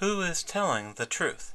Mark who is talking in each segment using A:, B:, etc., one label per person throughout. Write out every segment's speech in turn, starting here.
A: Who is telling the truth?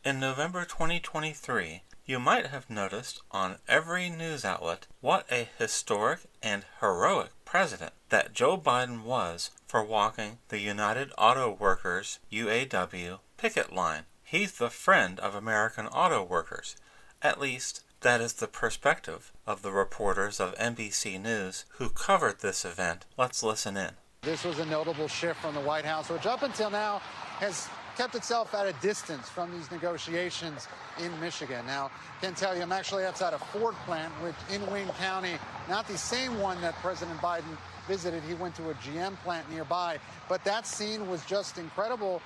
A: In November 2023, you might have noticed on every news outlet what a historic and heroic president that Joe Biden was for walking the United Auto Workers UAW picket line. He's the friend of American auto workers. At least, that is the perspective of the reporters of NBC News who covered this event. Let's listen in.
B: This was a notable shift from the White House, which up until now has kept itself at a distance from these negotiations in Michigan. Now, I can tell you, I'm actually outside a Ford plant in Wayne County, not the same one that President Biden visited. He went to a GM plant nearby, but that scene was just incredible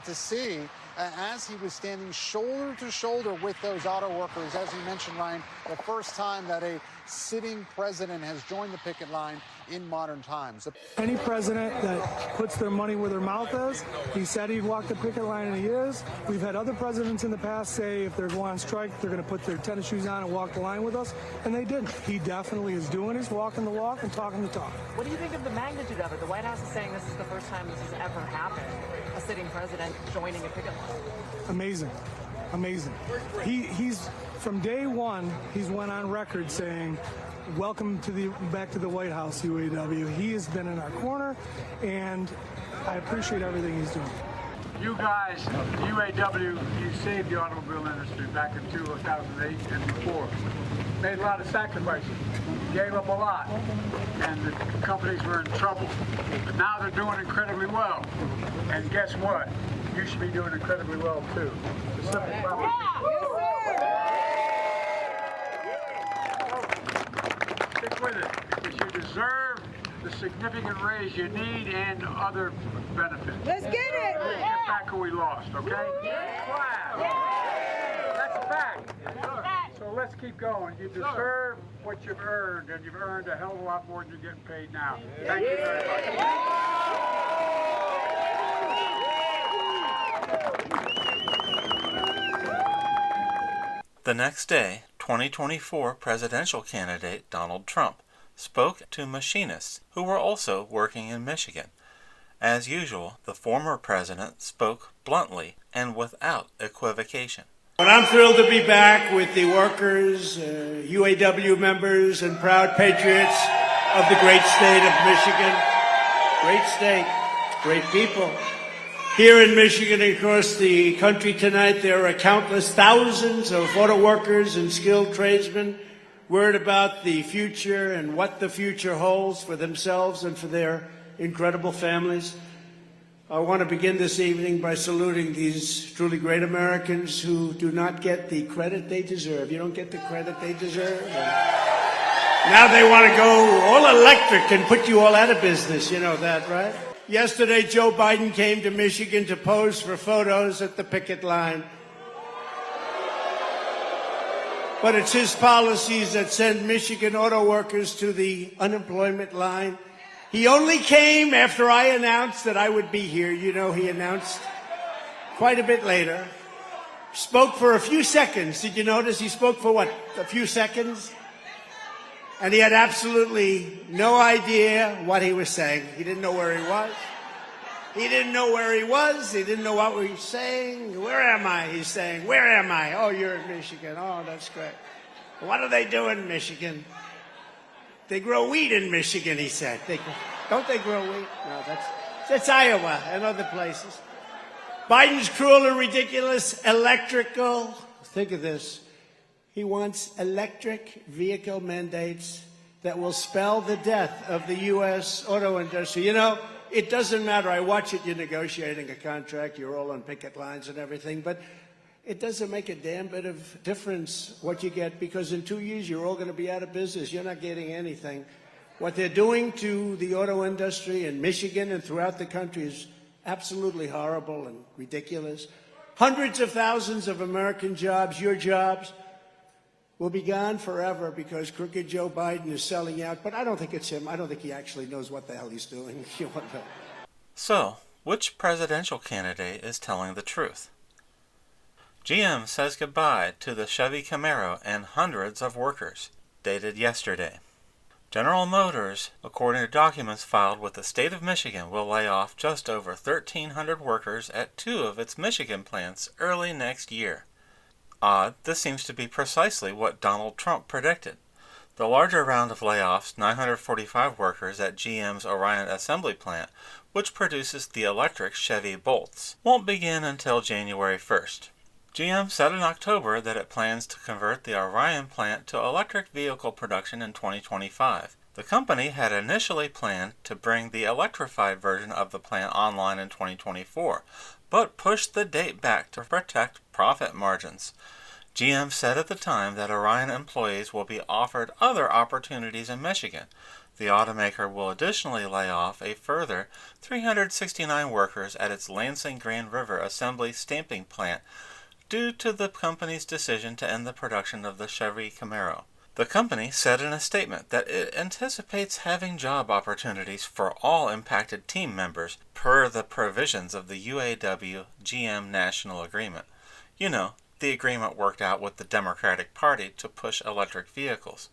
B: to see as he was standing shoulder to shoulder with those auto workers. As you mentioned, Ryan, the first time that a sitting president has joined the picket line in modern times.
C: Any president that puts their money where their mouth is, he said he'd walk the picket line, and he is. We've had other presidents in the past say if they're going on strike, they're going to put their tennis shoes on and walk the line with us, and they didn't. He definitely is doing his walking the walk and talking the talk.
D: What do you think of the magnitude of it? The White House is saying this is the first time this has ever happened, a sitting president joining a picket line.
C: Amazing. Amazing. He's from day one, he's went on record saying, welcome to back to the White House, UAW. He has been in our corner, and I appreciate everything he's doing.
E: You guys, the UAW, you saved the automobile industry back in 2008 and before. Made a lot of sacrifices, gave up a lot, and the companies were in trouble. But now they're doing incredibly well. And guess what? You should be doing incredibly well too. The simple problem. Stick with it, because you deserve the significant raise you need and other benefits.
F: Let's get it!
E: Let's get back what we lost, okay? That's a fact. So let's keep going. You deserve what you've earned, and you've earned a hell of a lot more than you're getting paid now. Thank you very much.
A: The next day, 2024 presidential candidate Donald Trump spoke to machinists who were also working in Michigan. As usual, the former president spoke bluntly and without equivocation.
G: But I'm thrilled to be back with the workers, UAW members, and proud patriots of the great state of Michigan. Great state, great people. Here in Michigan and across the country tonight, there are countless thousands of auto workers and skilled tradesmen worried about the future and what the future holds for themselves and for their incredible families. I want to begin this evening by saluting these truly great Americans who do not get the credit they deserve. You don't get the credit they deserve. And now they want to go all electric and put you all out of business. You know that, right? Yesterday, Joe Biden came to Michigan to pose for photos at the picket line. But it's his policies that send Michigan auto workers to the unemployment line. He only came after I announced that I would be here. You know, he announced quite a bit later. Spoke for a few seconds. Did you notice he spoke for what, a few seconds? And he had absolutely no idea what he was saying. He didn't know where he was. He didn't know where he was. He didn't know what we were saying. Where am I? He's saying, where am I? Oh, you're in Michigan. Oh, that's great. What do they do in Michigan? They grow wheat in Michigan, he said. Don't they grow wheat? No, that's Iowa and other places. Biden's cruel and ridiculous electrical. Think of this. He wants electric vehicle mandates that will spell the death of the U.S. auto industry. You know, it doesn't matter. I watch it. You're negotiating a contract. You're all on picket lines and everything. But it doesn't make a damn bit of difference what you get, because in 2 years, you're all going to be out of business. You're not getting anything. What they're doing to the auto industry in Michigan and throughout the country is absolutely horrible and ridiculous. Hundreds of thousands of American jobs, your jobs, will be gone forever because crooked Joe Biden is selling out. But I don't think it's him. I don't think he actually knows what the hell he's doing.
A: So, which presidential candidate is telling the truth? GM says goodbye to the Chevy Camaro and hundreds of workers, dated yesterday. General Motors, according to documents filed with the state of Michigan, will lay off just over 1,300 workers at 2 of its Michigan plants early next year. Odd, this seems to be precisely what Donald Trump predicted. The larger round of layoffs, 945 workers at GM's Orion assembly plant, which produces the electric Chevy Bolts, won't begin until January 1st. GM said in October that it plans to convert the Orion plant to electric vehicle production in 2025. The company had initially planned to bring the electrified version of the plant online in 2024, but pushed the date back to protect profit margins. GM said at the time that Orion employees will be offered other opportunities in Michigan. The automaker will additionally lay off a further 369 workers at its Lansing Grand River assembly stamping plant due to the company's decision to end the production of the Chevy Camaro. The company said in a statement that it anticipates having job opportunities for all impacted team members per the provisions of the UAW-GM National Agreement. You know, the agreement worked out with the Democratic Party to push electric vehicles.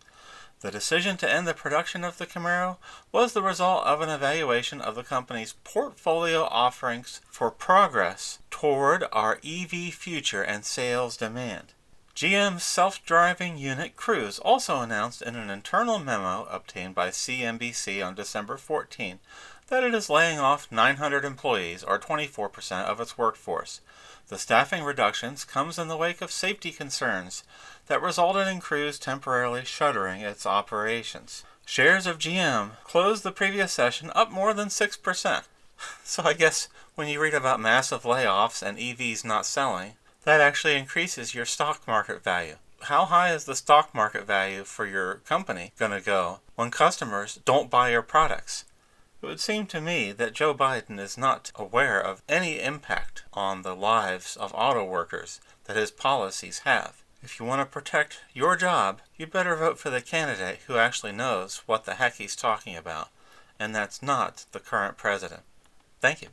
A: The decision to end the production of the Camaro was the result of an evaluation of the company's portfolio offerings for progress toward our EV future and sales demand. GM's self-driving unit Cruise also announced in an internal memo obtained by CNBC on December 14 that it is laying off 900 employees, or 24% of its workforce. The staffing reductions comes in the wake of safety concerns that resulted in Cruise temporarily shuttering its operations. Shares of GM closed the previous session up more than 6%. So I guess when you read about massive layoffs and EVs not selling, that actually increases your stock market value. How high is the stock market value for your company going to go when customers don't buy your products? It would seem to me that Joe Biden is not aware of any impact on the lives of auto workers that his policies have. If you want to protect your job, you better vote for the candidate who actually knows what the heck he's talking about, and that's not the current president. Thank you.